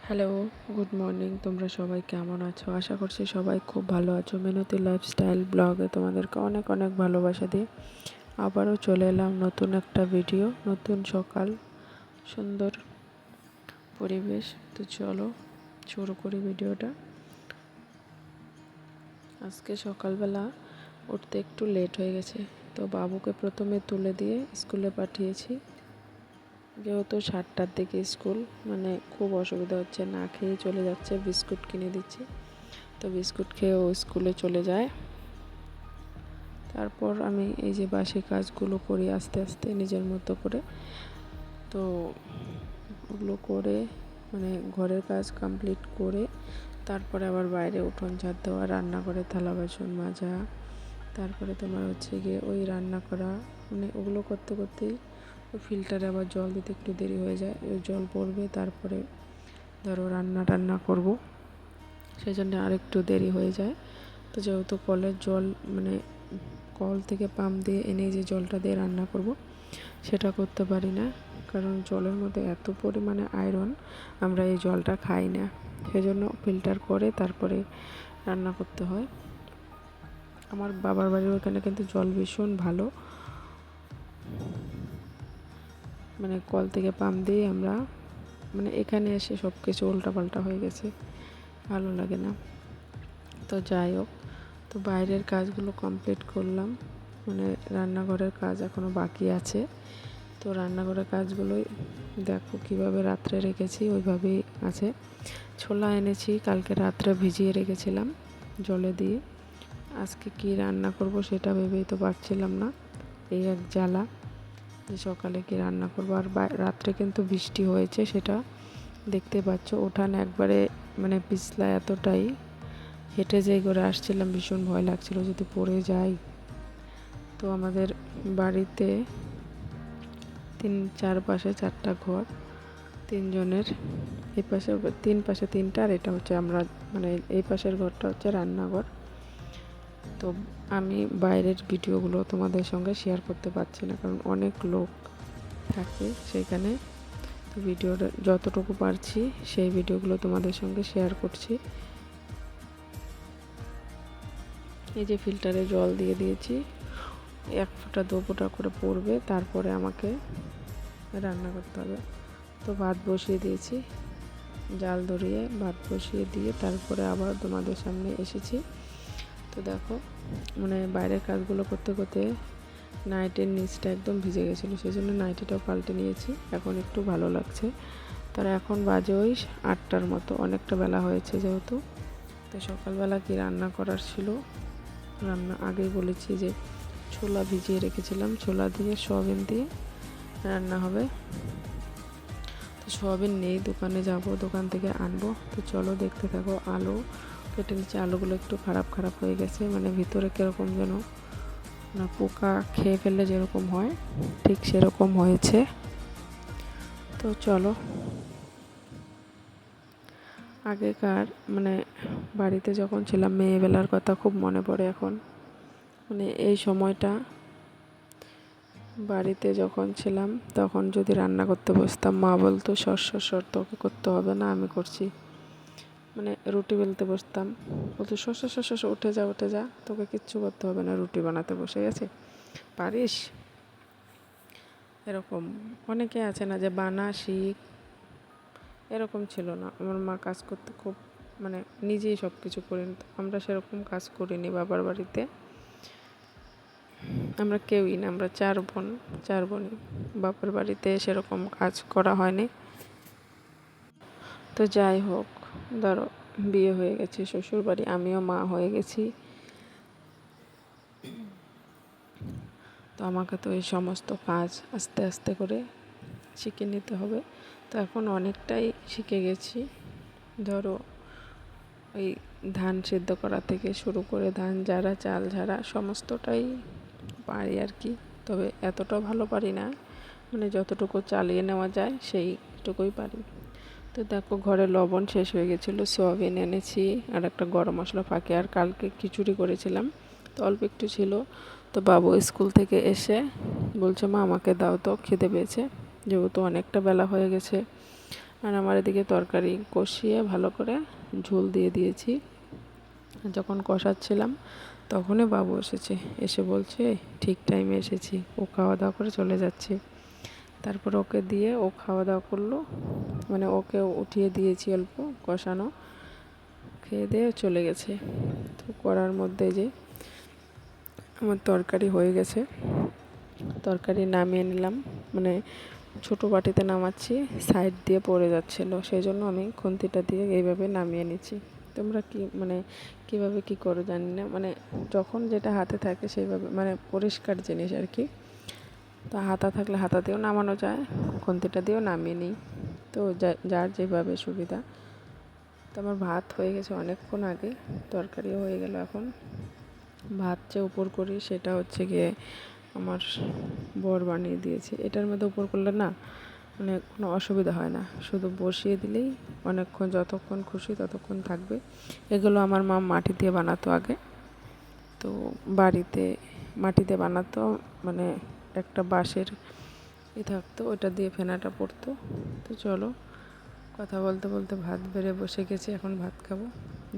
Hello, good morning. তোমরা সবাই কেমন আছো? আশা করছি সবাই খুব ভালো আছো। মিনতি লাইফস্টাইল ব্লগে তোমাদেরকে অনেক অনেক ভালোবাসা দিয়ে আবারও চলে এলাম নতুন একটা ভিডিও, নতুন সকাল, সুন্দর পরিবেশ। তো চলো শুরু করি ভিডিওটা। আজকে সকালবেলা উঠতে একটু লেট হয়ে গেছে, তো বাবুকে প্রথমে তুলে দিয়ে স্কুলে পাঠিয়েছি। যেহেতু 7টার দিকে স্কুল, মানে খুব অসুবিধা হচ্ছে, না খেয়ে চলে যাচ্ছে। বিস্কুট কিনে দিচ্ছি, তো বিস্কুট খেয়ে ও স্কুলে চলে যায়। তারপর আমি এই যে বাসি কাজগুলো করি আস্তে আস্তে নিজের মতো করে। তো ওগুলো করে মানে ঘরের কাজ কমপ্লিট করে তারপরে আবার বাইরে উঠোন ঝাড় দেওয়া, রান্না করে থালা বাসন মাজা, তারপরে তোমার হচ্ছে গিয়ে ওই রান্না করা, মানে ওগুলো করতে করতেই ওই ফিল্টারে আবার জল দিতে একটু দেরি হয়ে যায়। ওই জল পড়বে, তারপরে ধরো রান্না করব, সেই জন্য আরেকটু দেরি হয়ে যায়। তো যেহেতু কলের জল, মানে কল থেকে পাম্প দিয়ে এনে যে জলটা দিয়ে রান্না করব সেটা করতে পারি না, কারণ জলের মধ্যে এত পরিমাণে আয়রন, আমরা এই জলটা খাই না। সেজন্য ফিল্টার করে তারপরে রান্না করতে হয়। আমার বাবার বাড়ির ওখানে কিন্তু জল ভীষণ ভালো, মানে কল থেকে পাম্প দিয়ে আমরা, মানে এখানে এসে সব কিছু উল্টাপাল্টা হয়ে গেছে, ভালো লাগে না। তো যাই হোক, তো বাইরের কাজগুলো কমপ্লিট করলাম, মানে রান্নাঘরের কাজ এখনও বাকি আছে। তো রান্নাঘরের কাজগুলোই দেখো কিভাবে রাত্রে রেখেছি, ওইভাবেই আছে। ছোলা এনেছি, কালকে রাত্রে ভিজিয়ে রেখেছিলাম জলে দিয়ে। আজকে কি রান্না করব সেটা ভেবেই তো পারছিলাম না, এই এক জ্বালা যে সকালে কি রান্না করব। আর রাত্রে কিন্তু বৃষ্টি হয়েছে, সেটা দেখতে পাচ্ছ। উঠান একবারে মানে পিছলা এতটাই, হেঁটে যেই করে আসছিলাম ভীষণ ভয় লাগছিল যদি পড়ে যাই। তো আমাদের বাড়িতে চারপাশে 4টা ঘর, 3জনের, এই পাশে 3 পাশে 3টা, আর এটা হচ্ছে আমরা, মানে এই পাশের ঘরটা হচ্ছে রান্নাঘর। তো আমি বাইরের ভিডিওগুলো তোমাদের সঙ্গে শেয়ার করতে পারছি না, কারণ অনেক লোক থাকে সেখানে। তো ভিডিওটা যতটুকু পারছি সেই ভিডিওগুলো তোমাদের সঙ্গে শেয়ার করছি। এই যে ফিল্টারে জল দিয়ে দিয়েছি, 1 ফোঁটা 2 ফোঁটা করে পড়বে, তারপরে আমাকে রান্না করতে হবে। তো ভাত বসিয়ে দিয়েছি, জাল ধরিয়ে ভাত বসিয়ে দিয়ে তারপরে আবার তোমাদের সামনে এসেছি। তো দেখো, মানে বাইরের কাজগুলো করতে করতে নাইটের নিচটা একদম ভিজে গেছিলো, সেই জন্য নাইটিটাও পাল্টে নিয়েছি। এখন একটু ভালো লাগছে। তার এখন বাজে ওই 8টার মতো, অনেকটা বেলা হয়েছে যেহেতু। তো সকালবেলা কি রান্না করার ছিল, রান্না আগেই বলেছি যে ছোলা ভিজিয়ে রেখেছিলাম, ছোলা দিয়ে সয়াবিন দিয়ে রান্না হবে। তো সয়াবিন নেই, দোকানে যাব, দোকান থেকে আনবো। তো চলো দেখতে থাকো। আলু কেটে নিচ্ছে, আলুগুলো একটু খারাপ খারাপ হয়ে গেছে, মানে ভিতরে কীরকম যেন না পোকা খেয়ে ফেললে যেরকম হয় ঠিক সেরকম হয়েছে। তো চলো, আগেকার মানে বাড়িতে যখন ছিলাম মেয়েবেলার কথা খুব মনে পড়ে এখন। মানে এই সময়টা বাড়িতে যখন ছিলাম তখন যদি রান্না করতে বসতাম, মা বলতো সর তোকে করতে হবে না, আমি করছি। মানে রুটি বেলতে বসতাম, বলতো সর উঠে যা, তোকে কিচ্ছু করতে হবে না, রুটি বানাতে বসে গেছে, পারিস। এরকম অনেকে আছে না যে বানা শিখ, এরকম ছিল না। আমার মা কাজ করতে খুব, মানে নিজেই সব কিছু করে নিত। আমরা সেরকম কাজ করিনি বাবার বাড়িতে, আমরা কেউই না, আমরা 4 বোনই। বাবার বাড়িতে সেরকম কাজ করা হয়নি। তো যাই হোক, ধরো বিয়ে হয়ে গেছে, শ্বশুর বাড়ি, আমিও মা হয়ে গেছি। তো আমাকে তো এই সমস্ত কাজ আস্তে আস্তে করে শিখে নিতে হবে। তো এখন অনেকটাই শিখে গেছি। ধরো ওই ধান সিদ্ধ করা থেকে শুরু করে ধান ঝাড়া, চাল ঝাড়া, সমস্তটাই পারি আর কি। তবে এতটাও ভালো পারি না, মানে যতটুকু চালিয়ে নেওয়া যায় সেইটুকুই পারি। তো দেখো ঘরে লবণ শেষ হয়ে গেছিলো, সয়াবিন এনেছি আর একটা গরম মশলা ফাঁকি, আর কালকে খিচুড়ি করেছিলাম, তো অল্প একটু ছিল। তো বাবু স্কুল থেকে এসে বলছে মা আমাকে দাও তো, খিদে পেয়েছে, যেহেতু অনেকটা বেলা হয়ে গেছে, আর আমার এদিকে তরকারি কষিয়ে ভালো করে ঝোল দিয়ে দিয়েছি। যখন কষাচ্ছিলাম তখনই বাবু এসেছে, এসে বলছে ঠিক টাইমে এসেছি, ও খাওয়া দাওয়া করে চলে যাচ্ছে। তারপর ওকে দিয়ে ও খাওয়া দাওয়া করলো, মানে ওকে উঠিয়ে দিয়েছি অল্প কষানো, খেয়ে দিয়ে চলে গেছে। তো করার মধ্যে যে আমার তরকারি হয়ে গেছে, তরকারি নামিয়ে নিলাম, মানে ছোটো বাটিতে নামাচ্ছি, সাইড দিয়ে পড়ে যাচ্ছিলো, সেই জন্য আমি খুন্তিটা দিয়ে এইভাবে নামিয়ে নিচ্ছি। তোমরা কি মানে কীভাবে কী করো জানি না, মানে যখন যেটা হাতে থাকে সেইভাবে, মানে পরিষ্কার জিনিস আর কি, তো হাতা থাকলে হাতা দিয়েও নামানো যায়, খুন্তিটা দিয়েও নামিয়ে নিই, তো যার যেভাবে সুবিধা। তো আমার ভাত হয়ে গেছে অনেকক্ষণ আগে, তরকারিও হয়ে গেল। এখন ভাত যে উপর করি সেটা হচ্ছে গিয়ে আমার বর বানিয়ে দিয়েছে। এটার মধ্যে উপর করলে না মানে কোনো অসুবিধা হয় না, শুধু বসিয়ে দিলেই অনেকক্ষণ, যতক্ষণ খুশি ততক্ষণ থাকবে। এগুলো আমার মা মাটি দিয়ে বানাতো আগে, তো বাড়িতে মাটিতে বানাতো, মানে একটা বাঁশের থাকতো, ওটা দিয়ে ফেনাটা পড়তো। তো চলো, কথা বলতে বলতে ভাত বেড়ে বসে গেছে, এখন ভাত খাবো।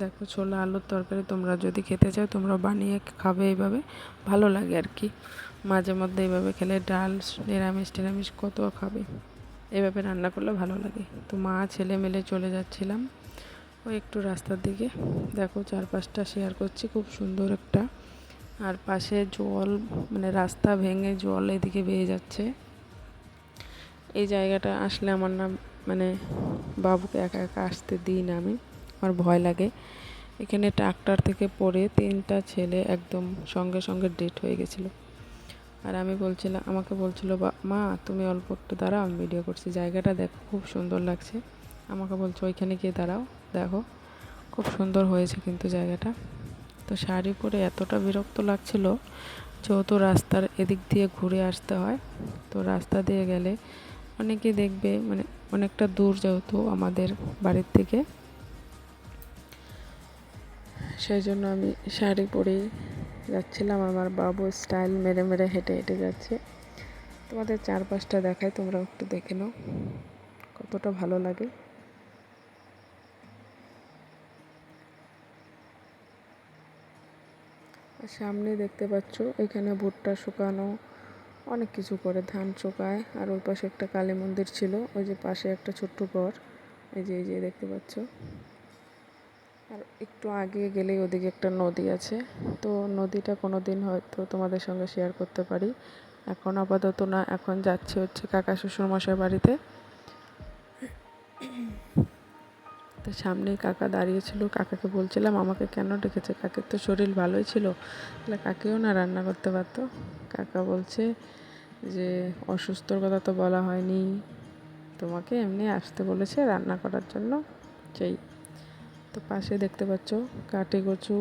দেখো ছোলা আলুর তরকারি, তোমরা যদি খেতে চাও তোমরা বানিয়ে খাবে, এইভাবে ভালো লাগে আর কি। মাঝে মধ্যে এইভাবে খেলে, ডাল নিরামিষ কত খাবে, এভাবে রান্না করলে ভালো লাগে। তো মা ছেলে মিলে চলে যাচ্ছিলাম ওই একটু রাস্তার দিকে। দেখো চারপাশটা শেয়ার করছি, খুব সুন্দর একটা, আর পাশে জল, মানে রাস্তা ভেঙে জল এদিকে বেয়ে যাচ্ছে। এই জায়গাটা আসলে আমার না, মানে বাবুকে একা একা আসতে দিই না আমি, আমার ভয় লাগে। এখানে ট্রাক্টর থেকে পড়ে 3টা ছেলে একদম সঙ্গে সঙ্গে ডেথ হয়ে গেছিলো। আর আমি বলছিলাম, আমাকে বলছিল মা তুমি অল্প একটু দাঁড়াও, আমি ভিডিও করছি, জায়গাটা দেখো খুব সুন্দর লাগছে। আমাকে বলছো ওইখানে গিয়ে দাঁড়াও, দেখো খুব সুন্দর হয়েছে কিন্তু জায়গাটা। তো শাড়ি পরে এতটা বিরক্ত লাগছিল, যেহেতু রাস্তার এদিক দিয়ে ঘুরে আসতে হয়, তো রাস্তা দিয়ে গেলে অনেকেই দেখবে, মানে অনেকটা দূর যেহেতু আমাদের বাড়ির থেকে, সেই জন্য আমি শাড়ি পরেই যাচ্ছিলাম। আমার বাবু স্টাইল মেরে মেরে হেঁটে হেঁটে যাচ্ছে। তোমাদের চারপাশটা দেখায়, তোমরা একটু দেখে নাও কতটা ভালো লাগে। সামনে দেখতে পাচ্ছ এখানে ভুট্টা শুকানো, অনেক কিছু করে, ধান শুকায়। আর ওই পাশে একটা কালী মন্দির ছিল, ওই যে পাশে একটা ছোট্ট ঘর, এই যে দেখতে পাচ্ছ। আর একটু আগে গেলেই ওদিকে একটা নদী আছে, তো নদীটা কোনো দিন হয়তো তোমাদের সঙ্গে শেয়ার করতে পারি, এখন আপাতত না। এখন যাচ্ছে হচ্ছে কাকা শ্বশুর মশাই বাড়িতে। তো সামনেই কাকা দাঁড়িয়েছিল, কাকাকে বলছিলাম আমাকে কেন ডেকেছে, কাকের তো শরীর ভালোই ছিল, তাহলে কাকেও না রান্না করতে পারতো। কাকা বলছে যে অসুস্থর কথা তো বলা হয়নি, তোমাকে এমনি আসতে বলেছে রান্না করার জন্য, সেই। তো পাশে দেখতে পাচ্ছ কাটি কচু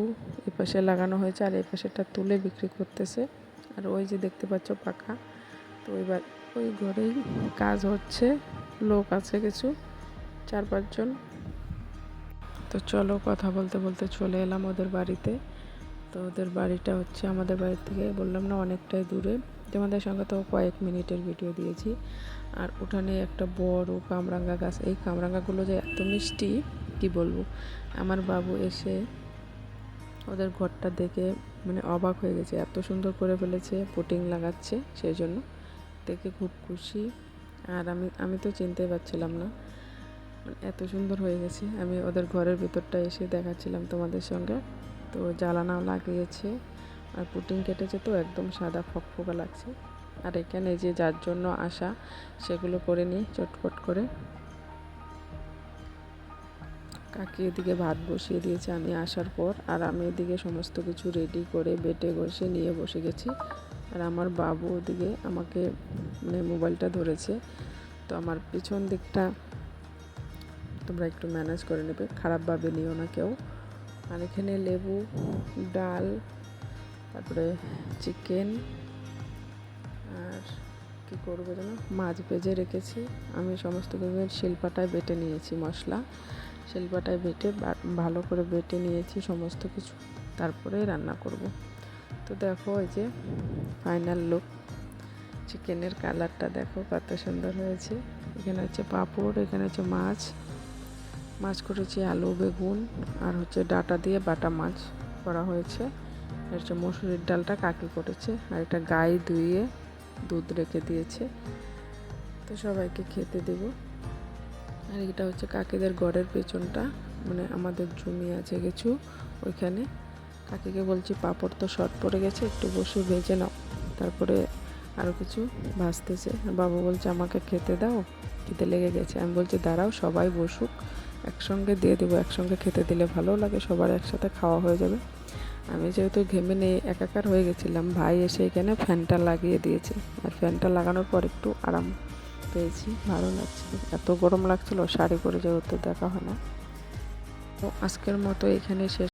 এই পাশে লাগানো হয়েছে, আর এই পাশেটা তুলে বিক্রি করতেছে। আর ওই যে দেখতে পাচ্ছ পাখা, তো এবার ওই ঘরেই কাজ হচ্ছে, লোক আছে কিছু 4-5 জন। তো চলো, কথা বলতে বলতে চলে এলাম ওদের বাড়িতে। তো ওদের বাড়িটা হচ্ছে আমাদের বাড়ি থেকে, বললাম না অনেকটাই দূরে, তোমাদের সঙ্গে তো কয়েক মিনিটের ভিডিও দিয়েছি। আর উঠানে একটা বড় কামরাঙ্গা গাছ, এই কামরাঙ্গাগুলো যে এত মিষ্টি কি বলবো। আমার বাবু এসে ওদের ঘরটা দেখে মানে অবাক হয়ে গেছে, এত সুন্দর করে ফেলেছে, পুটিং লাগাচ্ছে, সেই জন্য দেখে খুব খুশি। আর আমি তো চিনতে পারছিলাম না, এত সুন্দর হয়ে গেছে। আমি ওদের ঘরের ভিতরটা এসে দেখাচ্ছিলাম তোমাদের সঙ্গে। তো জ্বালানাও লাগিয়েছে, আর পুটিং কেটেছে, তো একদম সাদা ফকফকা লাগছে। আর এখানে যে যার জন্য আসা সেগুলো করে নিই চটপট করে। কাকি এদিকে ভাত বসিয়ে দিয়েছে আমি আসার পর, আর আমি এদিকে সমস্ত কিছু রেডি করে বেটে বসে নিয়ে বসে গেছি। আর আমার বাবু ওদিকে আমাকে মানে মোবাইলটা ধরেছে, তো আমার পিছন দিকটা তোমরা একটু ম্যানেজ করে নেবে, খারাপভাবে নিও না কেউ। আর এখানে লেবু, ডাল, তারপরে চিকেন, আর কী করবো যেন মাছ ভেজে রেখেছি। আমি সমস্ত কিছু শিলপাটায় বেটে নিয়েছি, মশলা শিলপাটায় বেটে ভালো করে বেটে নিয়েছি সমস্ত কিছু, তারপরে রান্না করব। তো দেখো এই যে ফাইনাল লুক, চিকেনের কালারটা দেখো কত সুন্দর হয়েছে। এখানে হচ্ছে পাঁপড়, এখানে হচ্ছে মাছ করেছি আলু বেগুন আর হচ্ছে ডাঁটা দিয়ে বাটা মাছ করা হয়েছে। আর হচ্ছে মসুরির ডালটা কাকি করেছে, আর এটা গাই ধুয়ে দুধ রেখে দিয়েছে, তো সবাইকে খেতে দেব। আর এটা হচ্ছে কাকিদের ঘরের পেছনটা, মানে আমাদের জমি আছে কিছু ওইখানে। কাকিকে বলছি পাঁপড় তো শর্ট পড়ে গেছে, একটু বসে ভেজে নাও, তারপরে আরও কিছু ভাজতেছে। বাবু বলছে আমাকে খেতে দাও, খিদে লেগে গেছে। আমি বলছি দাঁড়াও সবাই বসুক, একসঙ্গে দিয়ে দেবো, একসঙ্গে খেতে দিলে ভালো লাগে, সবার একসাথে খাওয়া হয়ে যাবে। আমি যেহেতু ঘেমে নিয়ে একাকার হয়ে গেছিলাম, ভাই এসে এখানে ফ্যানটা লাগিয়ে দিয়েছে, আর ফ্যানটা লাগানোর পর একটু আরাম পেয়েছি, ভালো লাগছে। এত গরম লাগছিল, শাড়ি পরে যেহেতু দেখা হয় না। তো আজকের মতো এখানে শেষ।